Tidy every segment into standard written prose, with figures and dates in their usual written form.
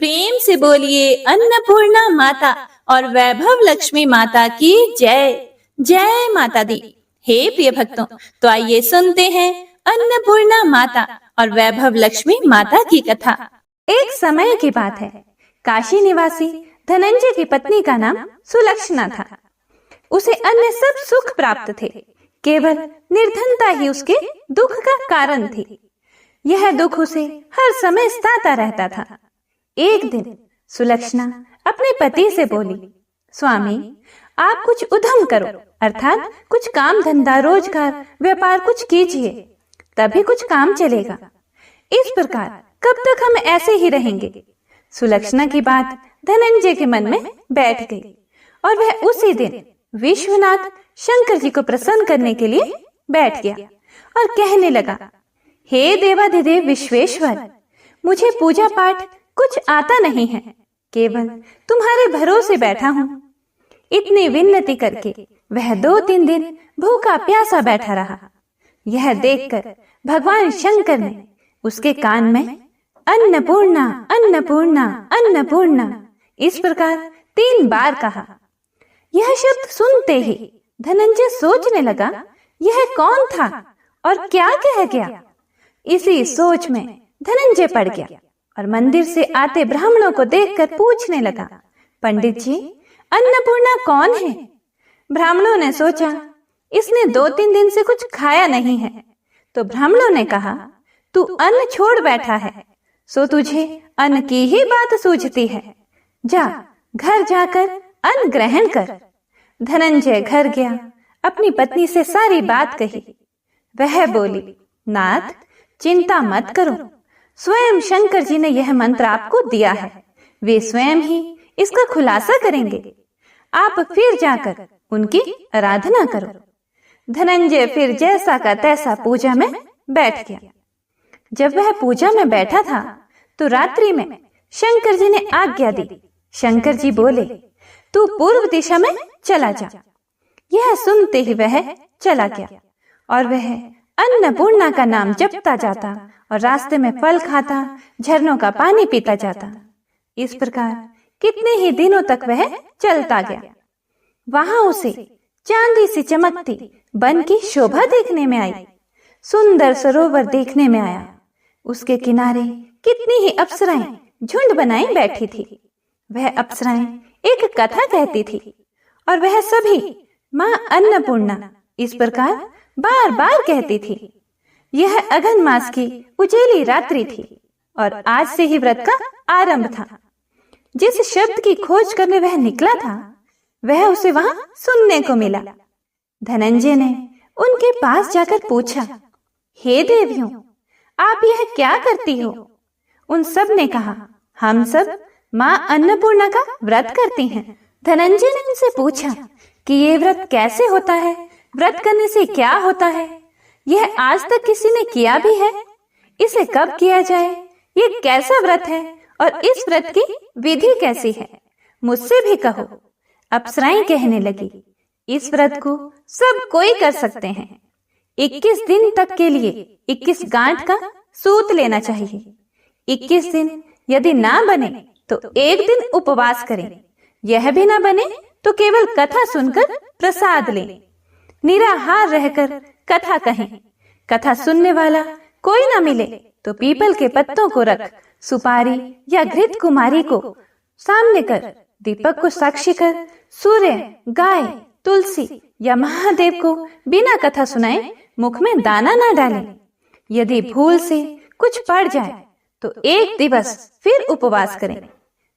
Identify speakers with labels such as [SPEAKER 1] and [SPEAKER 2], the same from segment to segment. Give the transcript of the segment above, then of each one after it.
[SPEAKER 1] प्रेम से बोलिए अन्नपूर्णा माता और वैभव लक्ष्मी माता की जय। जय माता दी। हे प्रिय भक्तों, तो आइए सुनते हैं अन्नपूर्णा माता और वैभव लक्ष्मी माता की कथा।
[SPEAKER 2] एक समय की बात है। काशी निवासी धनंजय की पत्नी का नाम सुलक्षणा था। उसे अन्य सब सुख प्राप्त थे, केवल निर्धनता ही उसके दुख का कारण थी। यह दुख उसे हर समय सताता रहता था। एक दिन सुलक्षणा अपने पति से बोली, स्वामी, आप कुछ उद्यम करो, अर्थात कुछ काम धंधा रोजगार व्यापार कुछ कीजिए, तभी कुछ काम चलेगा। इस प्रकार कब तक हम ऐसे ही रहेंगे? सुलक्षणा की बात धनंजय के मन में बैठ गई और वह उसी दिन विश्वनाथ शंकर जी को प्रसन्न करने के लिए बैठ गया और कहने लगा, हे देवाधिदेव विश्वेश्वर, मुझे पूजा पाठ कुछ आता नहीं है, केवल तुम्हारे भरोसे बैठा हूं। इतनी विनती करके वह 2-3 दिन भूखा प्यासा बैठा रहा। यह देखकर भगवान शंकर ने उसके कान में अन्नपूर्णा अन्नपूर्णा अन्नपूर्णा इस प्रकार 3 बार कहा। यह शब्द सुनते ही धनंजय सोचने लगा, यह कौन था और क्या कह गया। इसी सोच में धनंजय पड़ गया और मंदिर से आते ब्राह्मणों को देखकर पूछने लगा, पंडित जी, अन्नपूर्णा कौन है? ब्राह्मणों ने सोचा, इसने 2-3 दिन से कुछ खाया नहीं है। तो ब्राह्मणों ने कहा, तू अन्न छोड़ बैठा है, सो तुझे अन्न की ही बात सूझती है। जा, घर जाकर अन्न ग्रहण कर। धनंजय घर गया, अपनी पत्नी से सारी बात कही। वह बोली, नाथ, चिंता मत करो, स्वयं शंकर जी ने यह मंत्र आपको दिया है, वे स्वयं ही इसका खुलासा करेंगे। आप फिर जाकर उनकी आराधना करो। धनंजय फिर जैसा का तैसा पूजा में बैठ गया। जब वह पूजा में बैठा था तो रात्रि में शंकर जी ने आज्ञा दी। शंकर जी बोले, तू पूर्व दिशा में चला जा। यह सुनते ही वह चला गया और वह अन्नपूर्णा का नाम जपता जाता और रास्ते में फल खाता, झरनों का पानी पीता जाता। इस प्रकार कितने ही दिनों तक वह चलता गया। वहां उसे चांदी सी चमकती वन की शोभा देखने में आई। सुंदर सरोवर देखने में आया। उसके किनारे कितनी ही अप्सराएं झुंड बनाई बैठी थी। वह अप्सराएं एक कथा कहती थी और वह सभी मां अन्नपूर्णा इस प्रकार बार बार कहती थी। यह अघन मास की उजेली रात्रि थी और आज से ही व्रत का आरंभ था। जिस शब्द की खोज करने वह निकला था, वह उसे वहां सुनने को मिला। धनंजय ने उनके पास जाकर पूछा, हे देवियों, आप यह क्या करती हो? उन सब ने कहा, हम सब मां अन्नपूर्णा का व्रत करती हैं। धनंजय ने उनसे पूछा कि ये व्रत कैसे होता है, व्रत करने से क्या होता है, यह आज तक किसी ने किया भी है, इसे कब किया जाए, ये कैसा व्रत है और इस व्रत की विधि कैसी है, मुझसे भी कहो। अप्सराएं कहने लगी, इस व्रत को सब कोई कर सकते हैं। 21 दिन तक के लिए 21 गांठ का सूत लेना चाहिए। 21 दिन यदि ना बने तो 1 दिन उपवास करें। यह भी ना बने तो केवल कथा सुनकर प्रसाद लें। निराहार रहकर कथा कहें। कथा सुनने वाला कोई ना मिले तो पीपल के पत्तों को रख सुपारी या घृत कुमारी को सामने कर, दीपक को साक्षी कर, सूर्य, गाय, तुलसी या महादेव को बिना कथा सुनाए मुख में दाना ना डालें। यदि भूल से कुछ पड़ जाए तो 1 दिवस फिर उपवास करें।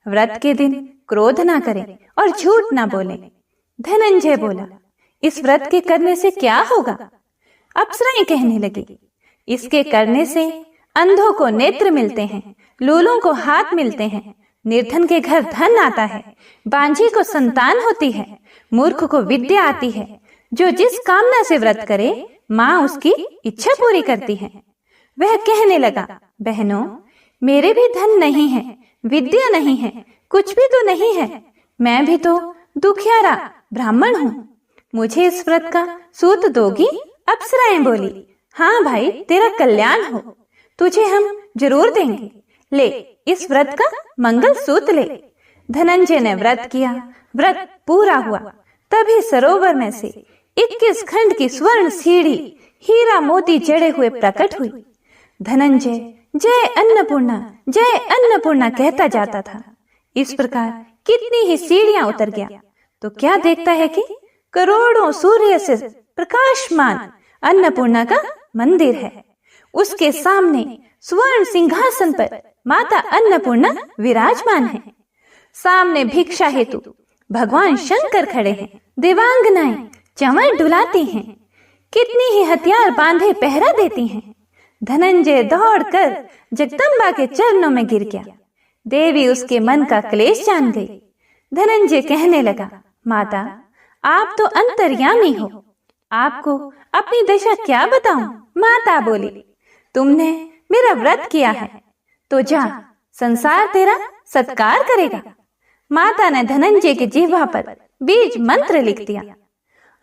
[SPEAKER 2] व्रत के दिन क्रोध ना करें और झूठ ना बोलें। धनंजय बोला, इस व्रत के करने से क्या होगा? अप्सराएं कहने लगी, इसके करने से अंधों को नेत्र मिलते हैं, लूलों को हाथ मिलते हैं, निर्धन के घर धन आता है, बांझी को संतान होती है, मूर्ख को विद्या आती है। जो जिस कामना से व्रत करे, माँ उसकी इच्छा पूरी करती है। वह कहने लगा, बहनों, मेरे भी धन नहीं है, विद्या नहीं है, कुछ भी तो नहीं है, मैं भी तो दुखियारा ब्राह्मण हूँ, मुझे इस व्रत का सूत दोगी? अप्सराएं बोली, हाँ भाई, तेरा कल्याण हो, तुझे हम जरूर देंगे। ले, इस व्रत का मंगल सूत्र ले। धनंजय ने व्रत किया, व्रत पूरा हुआ। तभी सरोवर में से 21 खंड की स्वर्ण सीढ़ी हीरा मोती जड़े हुए प्रकट हुई। धनंजय जय अन्नपूर्णा कहता जाता था। इस प्रकार कितनी ही सीढ़ियां उतर गया तो क्या देखता है कि करोड़ों सूर्य से प्रकाशमान अन्नपूर्णा का मंदिर है। उसके सामने स्वर्ण सिंहासन पर माता अन्नपूर्णा विराजमान है। सामने भिक्षा हेतु भगवान शंकर खड़े हैं। देवांगनाएं चंवर डुलाती हैं। कितनी ही हथियार बांधे पहरा देती हैं। धनंजय दौड़कर जगदम्बा के चरणों में गिर गया। देवी उसके मन का क्लेश जान गई। धनंजय कहने लगा, माता आप तो अंतर्यामी हो, आपको अपनी दशा क्या बताऊं? माता बोली, तुमने मेरा व्रत किया है तो जा, संसार तेरा सत्कार करेगा। माता ने धनंजय की जिह्वा पर बीज मंत्र लिख दिया।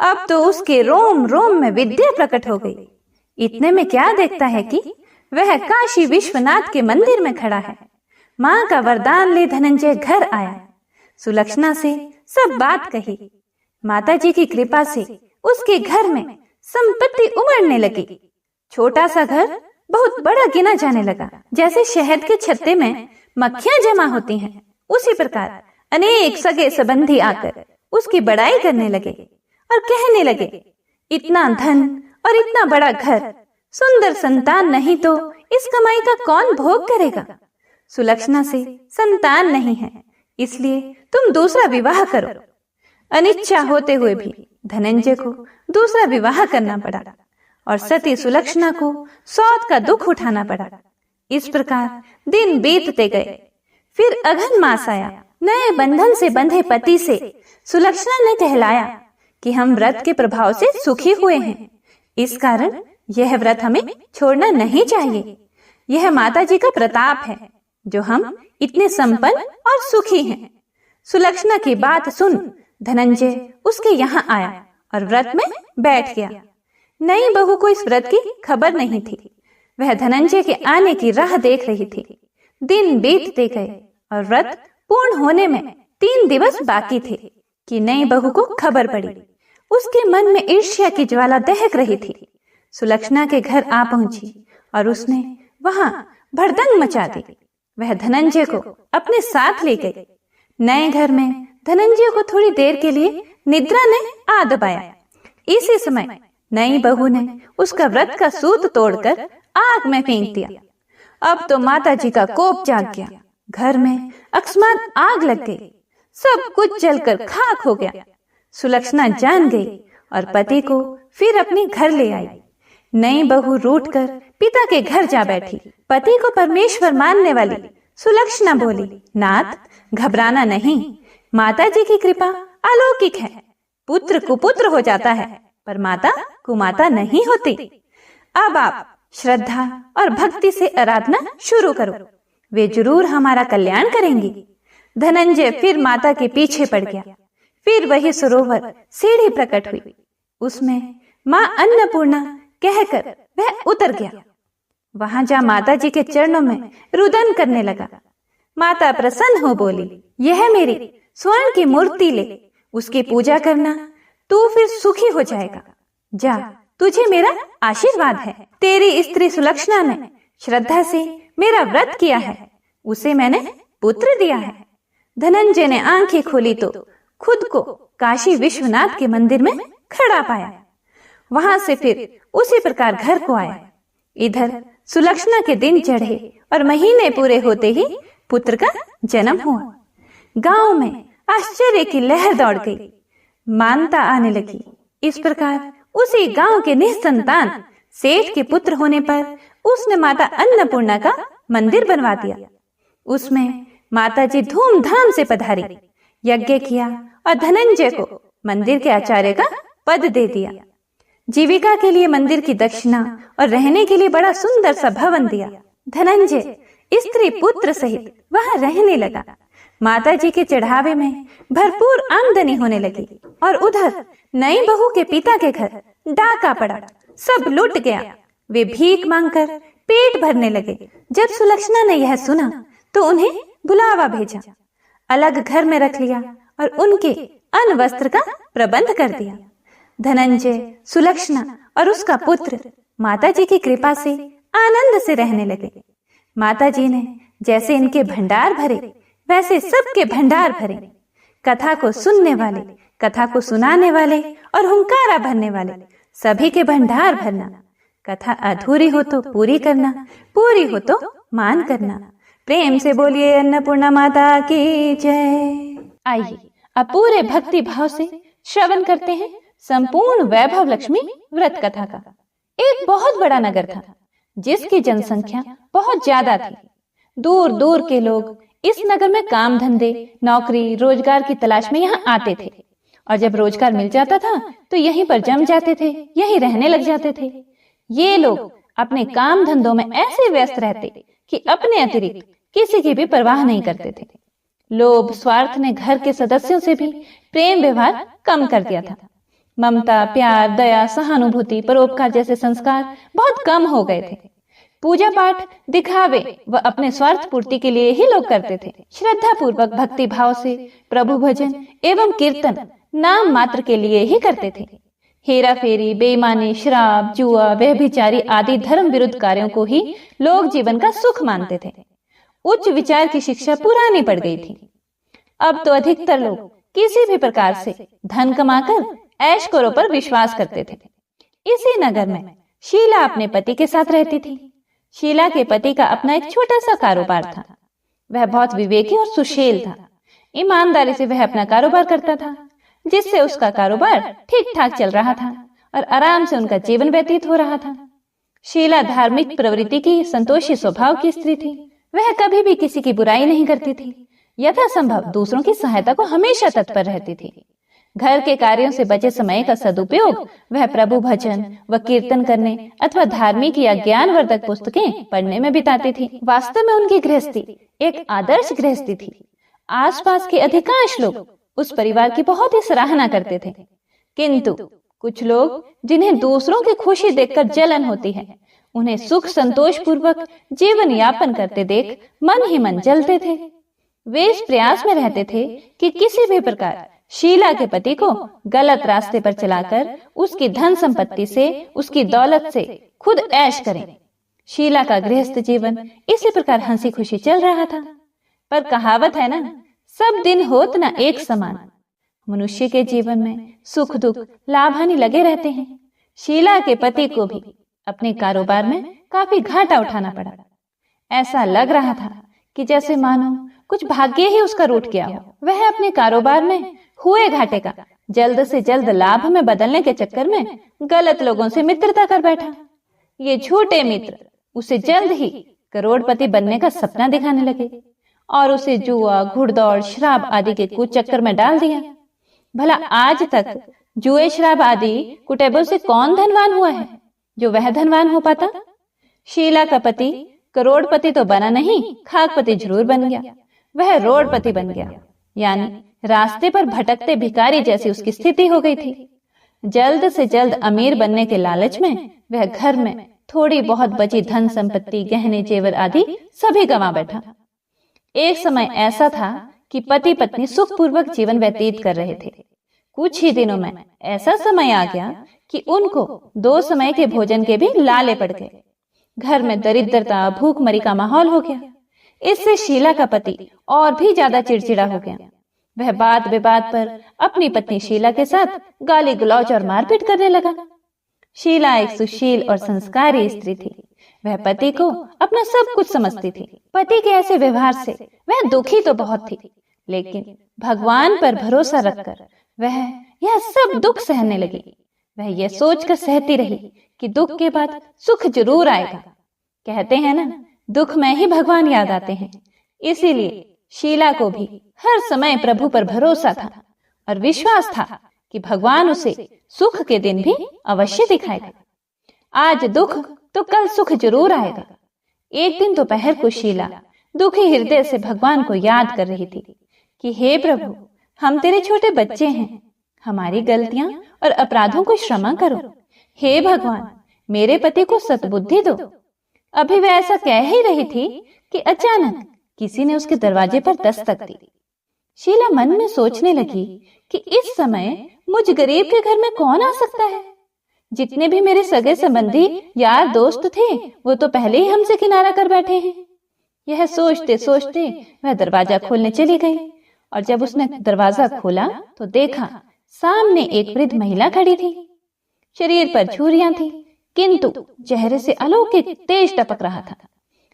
[SPEAKER 2] अब तो उसके रोम रोम में विद्या प्रकट हो गई। इतने में क्या देखता है कि वह काशी विश्वनाथ के मंदिर में खड़ा है। माँ का वरदान ले धनंजय घर आया। सुलक्षणा से सब बात कही। माता जी की कृपा से उसके घर में संपत्ति उमड़ने लगी। छोटा सा घर बहुत बड़ा गिना जाने लगा। जैसे शहद के छत्ते में मक्खियां जमा होती हैं, उसी प्रकार अनेक सगे संबंधी आकर उसकी बड़ाई करने लगे और कहने लगे, इतना धन और इतना बड़ा घर, सुंदर संतान नहीं तो इस कमाई का कौन भोग करेगा? सुलक्षणा से संतान नहीं है, इसलिए तुम दूसरा विवाह करो। अनिच्छा होते हुए भी धनंजय को दूसरा विवाह करना पड़ा और सती सुलक्षणा को सौत का दुख उठाना पड़ा। इस प्रकार दिन बीतते गए। फिर अघन मास आया। नए बंधन से बंधे पति से सुलक्षणा ने कहलाया कि हम व्रत के प्रभाव से सुखी हुए हैं, इस कारण यह व्रत हमें छोड़ना नहीं चाहिए। यह माता जी का प्रताप है जो हम इतने संपन्न और सुखी हैं। सुलक्षणा की बात सुन धनंजय उसके यहाँ आया और व्रत में बैठ गया। नई बहू को इस व्रत की खबर नहीं थी। वह धनंजय के आने की राह देख रही थी। दिन बीतते गए और व्रत पूर्ण होने में 3 दिवस बाकी थे कि नई बहू को खबर पड़ी। उसके मन में ईर्ष्या की ज्वाला दहक रही थी। सुलक्षणा के घर आ पहुंची और उसने वहां भड़दंग मचा दी। वह धनंजय को अपने साथ ले गई। नए घर में धनंजय को थोड़ी देर के लिए निद्रा ने आ दबाया। इसी समय नई बहू ने उसका व्रत का सूत तोड़कर आग में फेंक दिया। अब तो माता जी का कोप जाग गया। घर में अकस्मात आग लग गई। सब कुछ जलकर खाक हो गया। सुलक्षणा जान गई और पति को फिर अपने घर ले आई। नई बहू रूठकर पिता के घर जा बैठी। पति को परमेश्वर मानने वाली सुलक्षणा बोली, नाथ घबराना नहीं, माता जी की कृपा अलौकिक है। पुत्र कुपुत्र हो जाता है पर माता कुमाता नहीं होती। अब आप श्रद्धा और भक्ति से आराधना शुरू करो, वे जरूर हमारा कल्याण करेंगी। धनंजय फिर माता के पीछे पड़ गया। फिर वही सरोवर सीढ़ी प्रकट हुई। उसमें माँ अन्नपूर्णा कहकर वह उतर गया। वहां जा माता जी के चरणों में रुदन करने लगा। माता प्रसन्न हो बोली, यह मेरी स्वर्ण की मूर्ति ले, उसकी पूजा करना, तू फिर सुखी हो जाएगा। जा, तुझे मेरा आशीर्वाद है। तेरी स्त्री सुलक्षणा ने श्रद्धा से मेरा व्रत किया है, उसे मैंने पुत्र दिया है। धनंजय ने आंखें खोली तो खुद को काशी विश्वनाथ के मंदिर में खड़ा पाया। वहां से फिर उसी प्रकार घर को आया। इधर सुलक्षणा के दिन चढ़े और महीने पूरे होते ही पुत्र का जन्म हुआ। गांव में आश्चर्य की लहर दौड़ गई। मानता आने लगी। इस प्रकार उसी गांव के निसंतान सेठ के पुत्र होने पर उसने माता अन्नपूर्णा का मंदिर बनवा दिया। उसमें माता जी धूमधाम से पधारी, यज्ञ किया और धनंजय को मंदिर के आचार्य का पद दे दिया। जीविका के लिए मंदिर की दक्षिणा और रहने के लिए बड़ा सुंदर सा भवन दिया। धनंजय स्त्री पुत्र सहित वहां रहने लगा। माता जी के चढ़ावे में भरपूर आमदनी होने लगी और उधर नई बहू के पिता के घर डाका पड़ा, सब लूट गया। वे भीख मांगकर पेट भरने लगे। जब सुलक्षणा ने यह सुना तो उन्हें बुलावा भेजा, अलग घर में रख लिया और उनके अन्न वस्त्र का प्रबंध कर दिया। धनंजय, सुलक्षणा और उसका पुत्र माता जी की कृपा से आनंद से रहने लगे। माता जी ने जैसे इनके भंडार भरे, वैसे सबके भंडार भरे। कथा को सुनने वाले, कथा को सुनाने वाले और हुंकारा भरने वाले सभी के भंडार भरना। कथा अधूरी हो तो पूरी करना, पूरी हो तो मान करना। प्रेम से बोलिए अन्नपूर्णा माता की जय। आइए अब पूरे भक्ति भाव से श्रवण करते हैं संपूर्ण वैभव लक्ष्मी व्रत कथा का। एक बहुत बड़ा नगर था जिसकी जनसंख्या बहुत ज्यादा थी। दूर दूर के लोग इस नगर में काम धंधे, नौकरी, रोजगार की तलाश में यहाँ आते थे और जब रोजगार मिल जाता था तो यहीं पर जम जाते थे, यहीं रहने लग जाते थे। ये लोग अपने काम धंधों में ऐसे व्यस्त रहते कि अपने अतिरिक्त किसी की भी परवाह नहीं करते थे। लोभ, स्वार्थ ने घर के सदस्यों से भी प्रेम व्यवहार कम कर दिया था। ममता, प्यार, दया, सहानुभूति, परोपकार जैसे संस्कार बहुत कम हो गए थे। पूजा पाठ दिखावे व अपने स्वार्थ पूर्ति के लिए ही लोग करते थे। श्रद्धा पूर्वक भक्ति भाव से प्रभु भजन एवं कीर्तन नाम मात्र के लिए ही करते थे। हेरा फेरी, बेईमानी, शराब, जुआ, व्यभिचारी आदि धर्म विरुद्ध कार्यों को ही लोग जीवन का सुख मानते थे। उच्च विचार की शिक्षा पुरानी पड़ गई थी। अब तो अधिकतर लोग किसी भी प्रकार से धन कमाकर ऐश करो पर विश्वास करते थे। इसी नगर में शीला अपने पति के साथ रहती थी। शीला के पति का अपना एक छोटा सा कारोबार था। वह बहुत विवेकी और सुशील था। ईमानदारी से वह अपना कारोबार करता था, जिससे उसका कारोबार ठीक ठाक चल रहा था और आराम से उनका जीवन व्यतीत हो रहा था। शीला धार्मिक प्रवृत्ति की, संतोषी स्वभाव की स्त्री थी। वह कभी भी किसी की बुराई नहीं करती थी। यथासंभव दूसरों की सहायता को हमेशा तत्पर रहती थी। घर के कार्यों से बचे समय का सदुपयोग वह प्रभु भजन व कीर्तन करने अथवा धार्मिक या ज्ञानवर्धक पुस्तकें पढ़ने में बिताती थी। वास्तव में उनकी गृहस्थी एक आदर्श गृहस्थी थी। आसपास के अधिकांश लोग उस परिवार की बहुत ही सराहना करते थे, किंतु कुछ लोग जिन्हें दूसरों की खुशी देखकर जलन होती है, उन्हें सुख संतोष पूर्वक जीवन यापन करते देख मन ही मन जलते थे। वे इस प्रयास में रहते थे कि किसी भी प्रकार शीला के पति को गलत रास्ते पर चलाकर उसकी धन संपत्ति से, उसकी दौलत से खुद ऐश करें। शीला का गृहस्थ जीवन इसी प्रकार हंसी खुशी चल रहा था। पर कहावत है ना, सब दिन होत ना एक समान। मनुष्य के जीवन में सुख दुख, लाभ हानि लगे रहते हैं। शीला के पति को भी अपने कारोबार में काफी घाटा उठाना पड़ा। ऐसा लग रहा था कि जैसे मानो कुछ भाग्य ही उसका रूठ गया हो। वह अपने कारोबार में हुए घाटे का जल्द से जल्द लाभ में बदलने के चक्कर में गलत लोगों से मित्रता कर बैठा। ये झूठे मित्र उसे जल्द ही करोड़पति बनने का सपना दिखाने लगे और उसे जुआ, घुड़दौड़, शराब आदि के कुचक्कर में डाल दिया। भला आज तक जुए, शराब आदि कुटैबों से कौन धनवान हुआ है जो वह धनवान हो पाता? शीला का पति करोड़पति तो बना नहीं, खाकपति जरूर बन गया। वह रोडपति बन गया, यानी रास्ते पर भटकते भिखारी जैसी उसकी स्थिति हो गई थी। जल्द से जल्द अमीर बनने के लालच में वह घर में थोड़ी बहुत बची धन संपत्ति, गहने जेवर आदि सभी गंवा बैठा। एक समय ऐसा था कि पति पत्नी सुखपूर्वक जीवन व्यतीत कर रहे थे। कुछ ही दिनों में ऐसा समय आ गया कि उनको 2 समय के भोजन के भी लाले पड़ गए। घर में दरिद्रता, भूखमरी का माहौल हो गया। इससे शीला का पति और भी ज्यादा चिड़चिड़ा हो गया। वह बात विवाद पर अपनी पत्नी शीला के साथ गाली गलौज और मारपीट करने लगा। शीला एक सुशील और संस्कारी स्त्री थी। वह पति को अपना सब कुछ समझती थी। पति के ऐसे व्यवहार से वह दुखी तो बहुत थी, लेकिन भगवान पर भरोसा रखकर वह यह सब दुख सहने लगी। वह यह सोचकर सहती रही कि दुख के बाद सुख जरूर आएगा। कहते हैं ना, दुख में ही भगवान याद आते हैं। इसीलिए शीला को भी हर समय प्रभु पर भरोसा था और विश्वास था कि भगवान उसे सुख के दिन भी अवश्य दिखाएगा। आज दुख तो कल सुख जरूर आएगा। एक दिन दोपहर को शीला दुखी हृदय से भगवान को याद कर रही थी कि हे प्रभु, हम तेरे छोटे बच्चे हैं, हमारी गलतियां और अपराधों को क्षमा करो। हे भगवान, मेरे पति को सद्बुद्धि दो। अभी वह ऐसा कह ही रही थी कि अचानक किसी ने उसके दरवाजे पर दस्तक दी। शीला मन में सोचने लगी कि इस समय मुझ गरीब के घर में कौन आ सकता है। जितने भी मेरे सगे संबंधी यार दोस्त थे वो तो पहले ही हमसे किनारा कर बैठे हैं। यह सोचते सोचते वह दरवाजा खोलने चली गई और जब उसने दरवाजा खोला तो देखा सामने एक वृद्ध महिला खड़ी थी। शरीर पर झुर्रियां थी किंतु चेहरे से अलौकिक तेज टपक रहा था।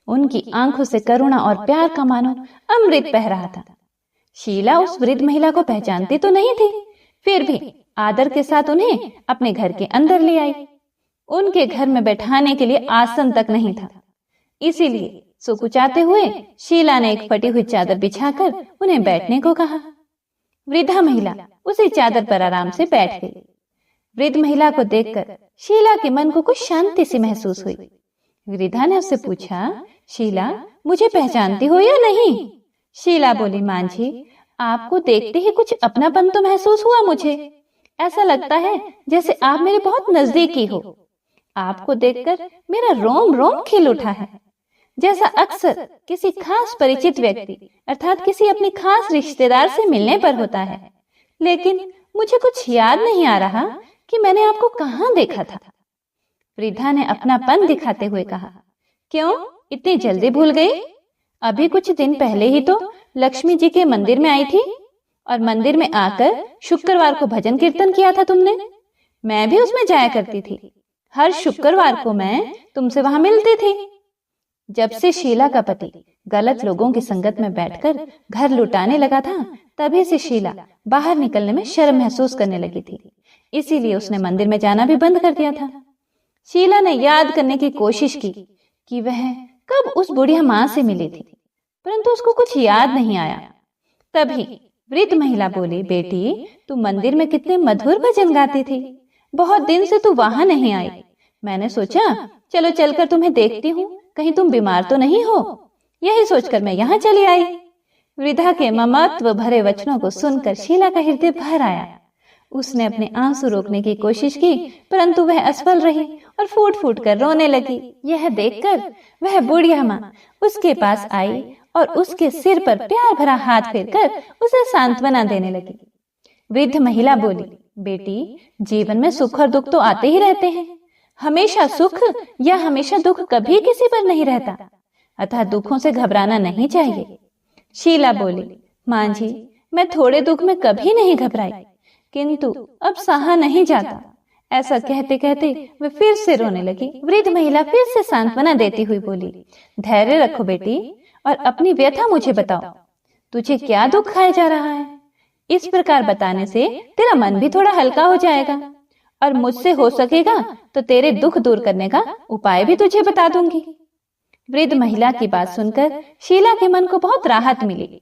[SPEAKER 2] उनकी आंखों से करुणा और प्यार का मानो अमृत बह रहा था। शीला उस वृद्ध महिला को पहचानती तो नहीं थी, फिर भी आदर के साथ उन्हें अपने घर के अंदर ले आई। उनके घर में बैठाने के लिए आसन तक नहीं था, इसीलिए सुकुचाते हुए शीला ने एक फटी हुई चादर बिछाकर उन्हें बैठने को कहा। वृद्धा महिला उसी चादर पर आराम से बैठ गई। वृद्ध महिला को देखकर शीला के मन को कुछ शांति सी महसूस हुई। वृद्धा ने उससे पूछा, शीला मुझे पहचानती हो या नहीं? शीला बोली, मां जी आपको देखते ही कुछ अपनापन तो महसूस हुआ मुझे। ऐसा लगता है जैसे आप मेरे बहुत नजदीकी हो। आपको देखकर मेरा रोम रोम खिल उठा है, जैसा अक्सर किसी खास परिचित व्यक्ति अर्थात किसी अपने खास रिश्तेदार से मिलने पर होता है। लेकिन मुझे कुछ याद नहीं आ रहा कि मैंने आपको कहाँ देखा था। वृद्धा ने अपनापन दिखाते हुए कहा, क्यों इतनी जल्दी भूल गई? अभी कुछ दिन पहले ही तो लक्ष्मी जी के मंदिर में आई थी और मंदिर में आकर शुक्रवार को भजन कीर्तन किया था तुमने। मैं भी उसमें जाया करती थी। हर शुक्रवार को मैं तुमसे वहां मिलती थी। जब से शीला का पति गलत लोगों की संगत में बैठकर घर लुटाने लगा था, तभी से शीला बाहर निकलने में शर्म महसूस करने लगी थी। इसीलिए उसने मंदिर में जाना भी बंद कर दिया था। शीला ने याद करने की कोशिश की कि वह कब उस बुढ़िया मां से मिली थी, परंतु उसको कुछ याद नहीं आया। तभी वृद्ध महिला बोली, बेटी तू मंदिर में कितने मधुर भजन गाती थी। बहुत दिन से तू वहां नहीं आई। मैंने सोचा चलो चलकर तुम्हें देखती हूँ, कहीं तुम बीमार तो नहीं हो। यही सोचकर मैं यहाँ चली आई। वृद्धा के ममत्व भरे वचनों को सुनकर शीला का हृदय भर आया। उसने अपने आंसू रोकने की कोशिश की, परंतु वह असफल रही और फूट फूट कर रोने लगी। यह देखकर वह बुढ़िया माँ उसके पास आई और उसके सिर पर प्यार भरा हाथ फेरकर उसे सांत्वना देने लगी। वृद्ध महिला बोली, बेटी जीवन में सुख और दुख तो आते ही रहते हैं। हमेशा सुख या हमेशा दुख कभी किसी पर नहीं रहता, अतः दुखों से घबराना नहीं चाहिए। शीला बोली, मां जी मैं थोड़े दुख में कभी नहीं घबराई, किंतु अब सहा नहीं जाता। ऐसा कहते कहते वह फिर से रोने लगी। वृद्ध महिला फिर से सांत्वना देती हुई बोली, धैर्य रखो बेटी और अपनी व्यथा मुझे बताओ। तुझे क्या दुख खाया जा रहा है? इस प्रकार बताने से तेरा मन भी थोड़ा हल्का हो जाएगा और मुझसे हो सकेगा तो तेरे दुख दूर करने का उपाय भी तुझे बता दूंगी। वृद्ध महिला की बात सुनकर शीला के मन को बहुत राहत मिली।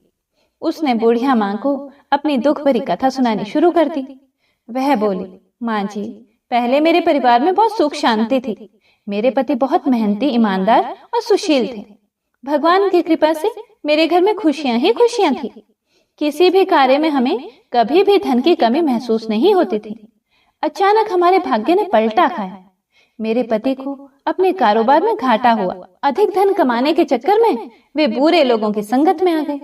[SPEAKER 2] उसने बुढ़िया माँ को अपनी दुख भरी कथा सुनानी शुरू कर दी। वह बोली, माँ जी पहले मेरे परिवार में बहुत सुख शांति थी। मेरे पति बहुत मेहनती, ईमानदार और सुशील थे। भगवान की कृपा से मेरे घर में खुशियां ही खुशियां थी। किसी भी कार्य में हमें कभी भी धन की कमी महसूस नहीं होती थी। अचानक हमारे भाग्य ने पलटा खाया। मेरे पति को अपने कारोबार में घाटा हुआ। अधिक धन कमाने के चक्कर में वे बुरे लोगों की संगत में आ गए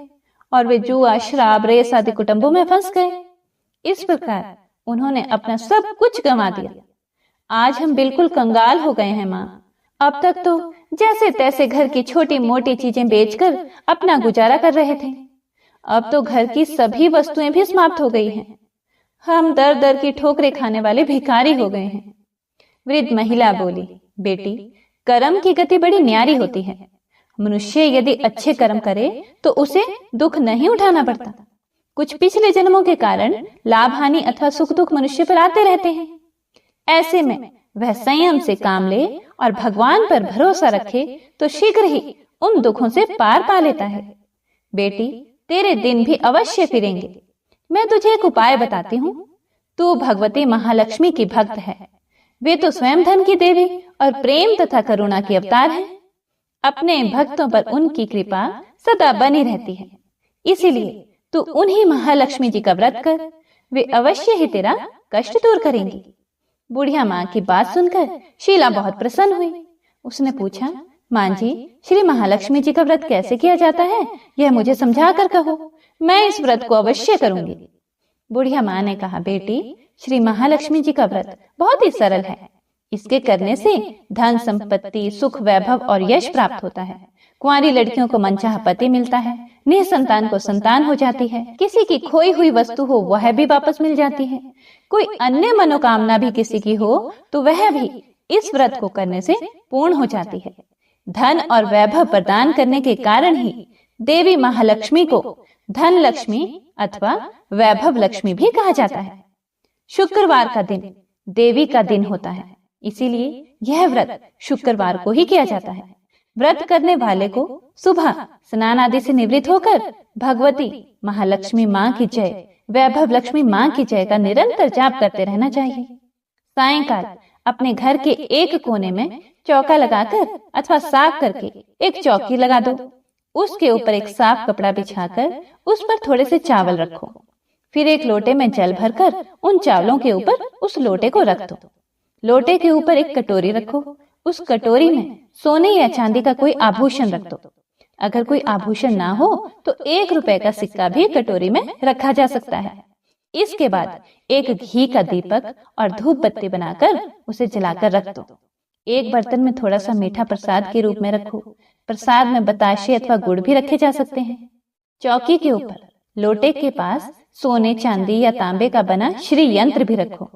[SPEAKER 2] और वे जुआ, शराब, रेस आदि कुटुंबों में फंस गए। इस प्रकार उन्होंने अपना सब कुछ गंवा दिया। आज हम बिल्कुल कंगाल हो गए हैं माँ। अब तक तो जैसे तैसे घर की छोटी मोटी चीजें बेचकर अपना गुजारा कर रहे थे। अब तो घर की सभी वस्तुएं भी समाप्त हो गई हैं। हम दर दर की ठोकरें खाने वाले भिखारी हो गए हैं। वृद्ध महिला बोली, बेटी कर्म की गति बड़ी न्यारी होती है। मनुष्य यदि अच्छे कर्म करे तो उसे दुख नहीं उठाना पड़ता। कुछ पिछले जन्मों के कारण लाभ हानि अथवा सुख दुख मनुष्य पर आते रहते हैं। ऐसे में वह संयम से काम ले और भगवान पर भरोसा रखे तो शीघ्र ही उन दुखों से पार पा लेता है। बेटी तेरे दिन भी अवश्य फिरेंगे। मैं तुझे एक उपाय बताती हूँ। तू भगवती महालक्ष्मी की भक्त है। वे तो स्वयं धन की देवी और प्रेम तथा करुणा की अवतार है। अपने भक्तों पर उनकी कृपा सदा बनी रहती है। इसीलिए तू उन्हीं महालक्ष्मी जी का व्रत कर, वे अवश्य ही तेरा कष्ट दूर करेंगी। बुढ़िया माँ की बात सुनकर शीला बहुत प्रसन्न हुई। उसने पूछा, मां जी, श्री महालक्ष्मी जी का व्रत कैसे किया जाता है, यह मुझे समझा कर कहो, मैं इस व्रत को अवश्य करूंगी। बुढ़िया माँ ने कहा, बेटी, श्री महालक्ष्मी जी का व्रत बहुत ही सरल है। इसके करने से धन संपत्ति, सुख, वैभव और यश प्राप्त होता है। कुंवारी लड़कियों को मनचाहा पति मिलता है, निसंतान को संतान हो जाती है, किसी की खोई हुई वस्तु हो वह भी वापस मिल जाती है, कोई अन्य मनोकामना भी किसी की हो तो वह भी इस व्रत को करने से पूर्ण हो जाती है। धन और वैभव प्रदान करने के कारण ही देवी महालक्ष्मी को धन लक्ष्मी अथवा वैभव लक्ष्मी भी कहा जाता है। शुक्रवार का दिन देवी का दिन होता है, इसीलिए यह व्रत शुक्रवार को ही किया जाता है। व्रत करने वाले को सुबह स्नान आदि से निवृत्त होकर भगवती महालक्ष्मी माँ की जय, वैभव लक्ष्मी माँ की जय का निरंतर जाप करते रहना चाहिए। सायंकाल अपने घर के एक कोने में चौका लगाकर अथवा साफ करके एक चौकी लगा दो। उसके ऊपर एक साफ कपड़ा बिछाकर उस पर थोड़े से चावल रखो। फिर एक लोटे में जल भरकर उन चावलों के ऊपर उस लोटे को रख दो। लोटे के ऊपर एक कटोरी रखो। उस कटोरी में सोने या चांदी का कोई आभूषण रख दो। अगर कोई आभूषण ना हो तो 1 रुपए का सिक्का भी कटोरी में रखा जा सकता है। इसके बाद एक घी का दीपक और धूप बत्ती बनाकर उसे जलाकर रख दो। एक बर्तन में थोड़ा सा मीठा प्रसाद के रूप में रखो। प्रसाद में बताशे अथवा गुड़ भी रखे जा सकते हैं। चौकी के ऊपर लोटे के पास सोने, चांदी या तांबे का बना श्री यंत्र भी रखो।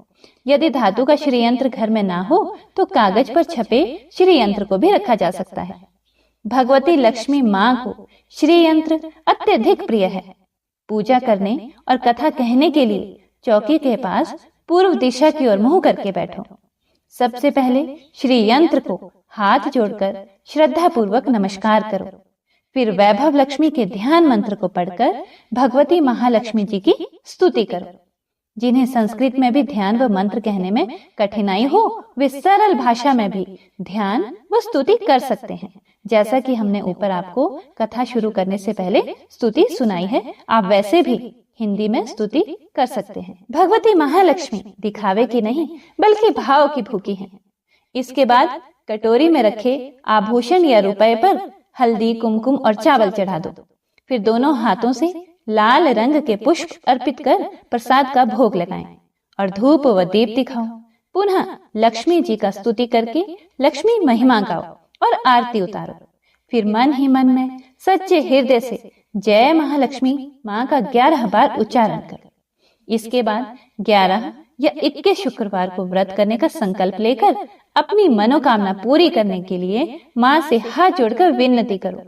[SPEAKER 2] यदि धातु का श्री यंत्र घर में ना हो तो कागज पर छपे श्री यंत्र को भी रखा जा सकता है। भगवती लक्ष्मी माँ को श्री यंत्र अत्यधिक प्रिय है। पूजा करने और कथा कहने के लिए चौकी के पास पूर्व दिशा की ओर मुंह करके बैठो। सबसे पहले श्री यंत्र को हाथ जोड़कर श्रद्धा पूर्वक नमस्कार करो। फिर वैभव लक्ष्मी के ध्यान मंत्र को पढ़कर भगवती महालक्ष्मी जी की स्तुति करो। जिन्हें संस्कृत में भी ध्यान व मंत्र कहने में कठिनाई हो वे सरल भाषा में भी ध्यान व स्तुति कर सकते हैं। जैसा कि हमने ऊपर आपको कथा शुरू करने से पहले स्तुति सुनाई है, आप वैसे भी हिंदी में स्तुति कर सकते हैं। भगवती महालक्ष्मी दिखावे की नहीं बल्कि भाव की भूखी हैं। इसके बाद कटोरी में रखे आभूषण या रुपए पर हल्दी, कुमकुम और चावल चढ़ा दो। फिर दोनों हाथों से लाल रंग के पुष्प अर्पित कर प्रसाद का भोग लगाएं और धूप व दीप दिखाओ। पुनः लक्ष्मी जी का स्तुति करके लक्ष्मी महिमा गाओ और आरती उतारो। फिर मन ही मन में सच्चे हृदय से जय महालक्ष्मी माँ का 11 बार उच्चारण करो। इसके बाद 11 या 21 शुक्रवार को व्रत करने का संकल्प लेकर अपनी मनोकामना पूरी करने के लिए माँ से हाथ जोड़कर विनती करो।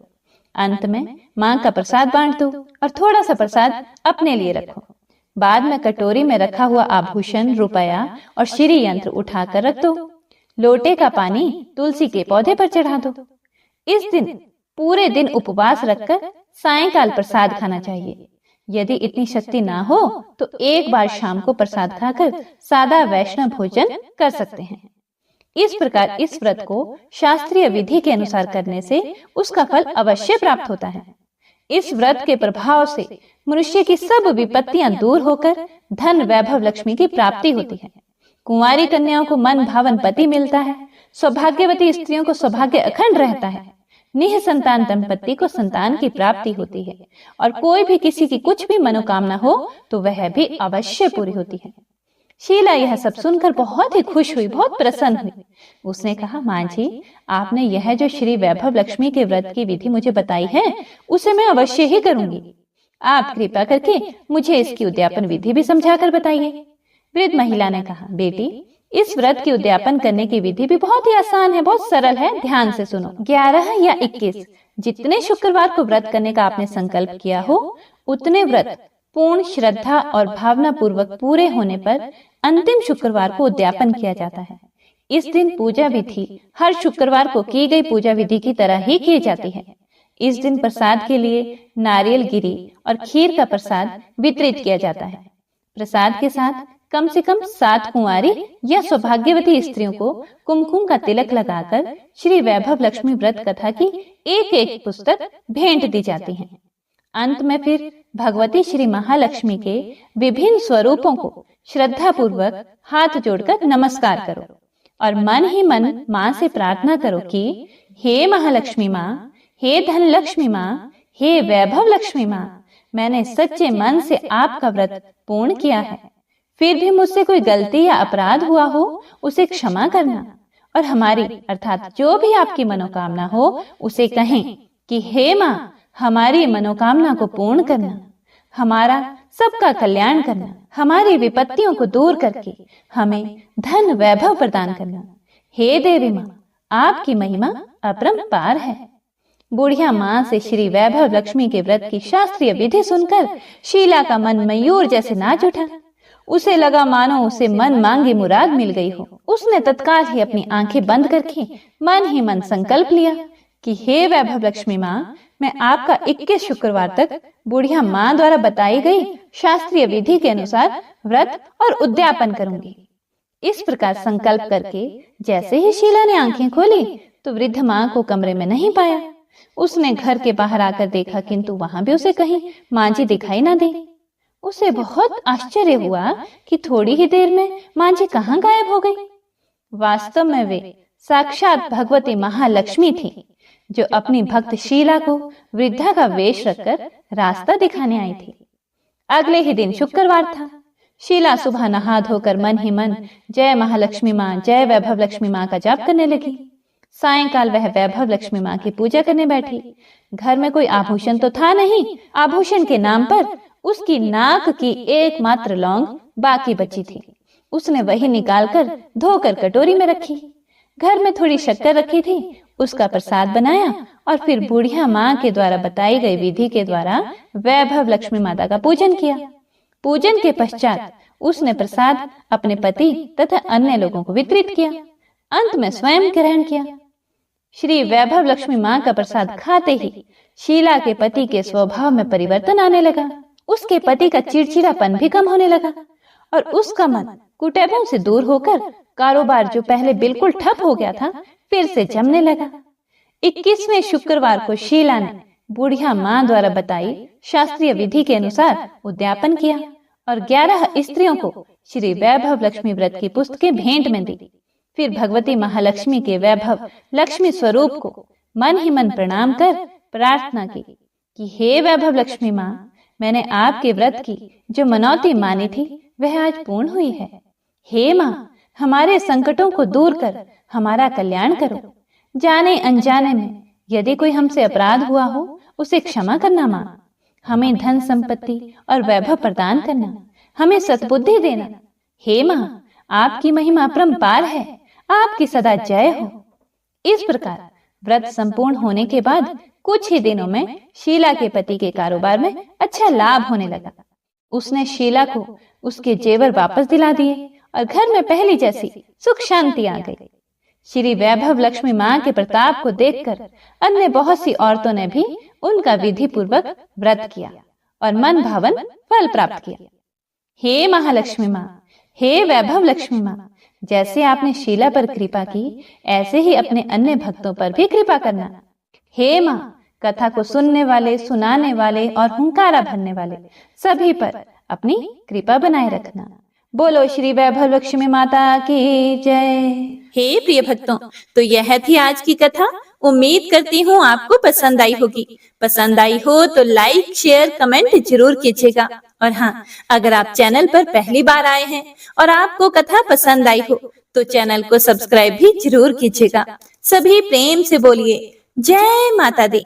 [SPEAKER 2] अंत में माँ का प्रसाद बांट दो और थोड़ा सा प्रसाद अपने लिए रखो। बाद में कटोरी में रखा हुआ आभूषण, रुपया और श्री यंत्र उठाकर रख दो। लोटे का पानी तुलसी के पौधे पर चढ़ा दो। इस दिन पूरे दिन उपवास रखकर सायंकाल प्रसाद खाना चाहिए। यदि इतनी शक्ति ना हो तो एक बार शाम को प्रसाद खाकर सादा वैष्णव भोजन कर सकते हैं। इस प्रकार इस व्रत को शास्त्रीय विधि के अनुसार करने से उसका फल अवश्य प्राप्त होता है। इस व्रत के प्रभाव से मनुष्य की सब विपत्तियां दूर होकर धन, वैभव, लक्ष्मी की प्राप्ति होती है। कुंवारी कन्याओं को मन भावन पति मिलता है। सौभाग्यवती स्त्रियों को सौभाग्य अखंड रहता है। निःसंतान दंपति को संतान की प्राप्ति होती है और कोई भी किसी की कुछ भी मनोकामना हो तो वह भी अवश्य पूरी होती है। शीला यह सब सुनकर बहुत ही खुश हुई, बहुत प्रसन्न हुई। उसने कहा, माँ जी, आपने यह जो श्री वैभव लक्ष्मी के व्रत की विधि मुझे बताई है उसे मैं अवश्य ही करूंगी। आप कृपा करके मुझे इसकी उद्यापन विधि भी समझा कर बताइए। वृद्ध महिला ने कहा, बेटी, इस व्रत की उद्यापन करने की विधि भी बहुत ही आसान है, बहुत सरल है। ध्यान से सुनो। 11 या 21 जितने शुक्रवार को व्रत करने का आपने संकल्प किया हो उतने व्रत पूर्ण श्रद्धा और भावना पूर्वक पूरे होने पर अंतिम शुक्रवार को उद्यापन किया जाता है। इस दिन पूजा विधि हर शुक्रवार को की गई पूजा विधि की तरह ही की जाती है। इस दिन प्रसाद के लिए नारियल गिरी और खीर का प्रसाद वितरित किया जाता है। प्रसाद के साथ कम से कम 7 कुंवारी या सौभाग्यवती स्त्रियों को कुमकुम का तिलक लगाकर श्री वैभव लक्ष्मी व्रत कथा की एक पुस्तक भेंट दी जाती है। अंत में फिर भगवती श्री महालक्ष्मी के विभिन्न स्वरूपों को श्रद्धा पूर्वक हाथ जोड़कर नमस्कार करो। और मन ही मन माँ से प्रार्थना करो कि हे महालक्ष्मी माँ, हे धन लक्ष्मी माँ, हे वैभव लक्ष्मी माँ, मैंने सच्चे मन से आपका व्रत पूर्ण किया है। फिर भी मुझसे कोई गलती या अपराध हुआ हो उसे क्षमा करना, और हमारी अर्थात जो भी आपकी मनोकामना हो उसे कहें कि हे माँ, हमारी मनोकामना को पूर्ण करना, हमारा सबका कल्याण करना, हमारी विपत्तियों को दूर करके हमें धन वैभव प्रदान करना। हे देवी माँ, आपकी महिमा अपरंपार है। बुढ़िया माँ से श्री वैभव लक्ष्मी के व्रत की शास्त्रीय विधि सुनकर शीला का मन मयूर जैसे नाच उठा। उसे लगा मानो उसे मन मांगी मुराद मिल गई हो। उसने तत्काल ही अपनी आंखें बंद करके मन ही मन संकल्प लिया कि हे वैभव लक्ष्मी माँ, मैं आपका 21 शुक्रवार तक बुढ़िया माँ द्वारा बताई गई शास्त्रीय विधि के अनुसार व्रत और उद्यापन करूंगी। इस प्रकार संकल्प करके जैसे ही शीला ने आंखें खोली तो वृद्ध माँ को कमरे में नहीं पाया। उसने घर के बाहर आकर देखा, किंतु वहां भी उसे कहीं माँ जी दिखाई ना दी। उसे बहुत आश्चर्य हुआ कि थोड़ी ही देर में माँ जी कहाँ गायब हो गई। वास्तव में वे साक्षात भगवती महालक्ष्मी थी, जो अपनी भक्त शीला को वृद्धा का वेश रखकर रास्ता दिखाने आई थी। अगले ही दिन शुक्रवार था। शीला सुबह नहा धोकर मन ही मन जय महालक्ष्मी माँ, जय वैभव लक्ष्मी माँ का जाप करने लगी। सायंकाल वह वैभव लक्ष्मी माँ की पूजा करने बैठी। घर में कोई आभूषण तो था नहीं। आभूषण के नाम पर उसकी नाक की एकमात्र लौंग बाकी बची थी। उसने वही निकालकर धोकर कटोरी में रखी। घर में थोड़ी शक्कर रखी थी, उसका प्रसाद बनाया और फिर बुढ़िया माँ के द्वारा बताई गई विधि के द्वारा वैभव लक्ष्मी माता का पूजन किया। पूजन के पश्चात उसने प्रसाद अपने पति तथा अन्य लोगों को वितरित किया। अंत में स्वयं ग्रहण किया। श्री वैभव लक्ष्मी माँ का प्रसाद खाते ही शीला के पति के स्वभाव में परिवर्तन आने लगा। उसके पति का चिड़चिड़ापन भी कम होने लगा और उसका मन कुटैबों से दूर होकर कारोबार जो पहले बिल्कुल ठप हो गया था फिर से जमने लगा। 21वें शुक्रवार को शीला ने बुढ़िया माँ द्वारा बताई शास्त्रीय विधि के अनुसार उद्यापन किया और 11 स्त्रियों को श्री वैभव लक्ष्मी व्रत की पुस्तकें भेंट में दी। फिर भगवती महालक्ष्मी के वैभव लक्ष्मी स्वरूप को मन ही मन प्रणाम कर प्रार्थना की कि हे वैभव लक्ष्मी माँ, मैंने आपके व्रत की जो मनौती मानी थी वह आज पूर्ण हुई है। हे माँ, हमारे संकटों को दूर कर हमारा कल्याण करो। जाने अनजाने में यदि कोई हमसे अपराध हुआ हो उसे क्षमा करना माँ। हमें धन संपत्ति और वैभव प्रदान करना, हमें सद्बुद्धि देना। हे माँ, आपकी महिमा अपरंपार है, आपकी सदा जय हो। इस प्रकार व्रत संपूर्ण होने के बाद कुछ ही दिनों में शीला के पति के कारोबार में अच्छा लाभ होने लगा। उसने शीला को उसके जेवर वापस दिला दिए और घर में पहली जैसी सुख शांति आ गई। श्री वैभव लक्ष्मी माँ के प्रताप को देखकर अन्य बहुत सी औरतों ने भी उनका विधि पूर्वक व्रत किया और मन भावन फल प्राप्त किया। हे महालक्ष्मी माँ, हे वैभव लक्ष्मी माँ, जैसे आपने शीला पर कृपा की ऐसे ही अपने अन्य भक्तों पर भी कृपा करना। हे माँ, कथा को सुनने वाले, सुनाने वाले और हुंकारा भरने वाले सभी पर अपनी कृपा बनाए रखना। बोलो श्री वैभव लक्ष्मी माता की जय।
[SPEAKER 1] हे प्रिय भक्तों, तो यह थी आज की कथा। उम्मीद करती हूँ आपको पसंद आई होगी। पसंद आई हो तो लाइक, शेयर, कमेंट जरूर कीजिएगा। और हाँ, अगर आप चैनल पर पहली बार आए हैं और आपको कथा पसंद आई हो तो चैनल को सब्सक्राइब भी जरूर कीजिएगा। सभी प्रेम से बोलिए जय माता दी।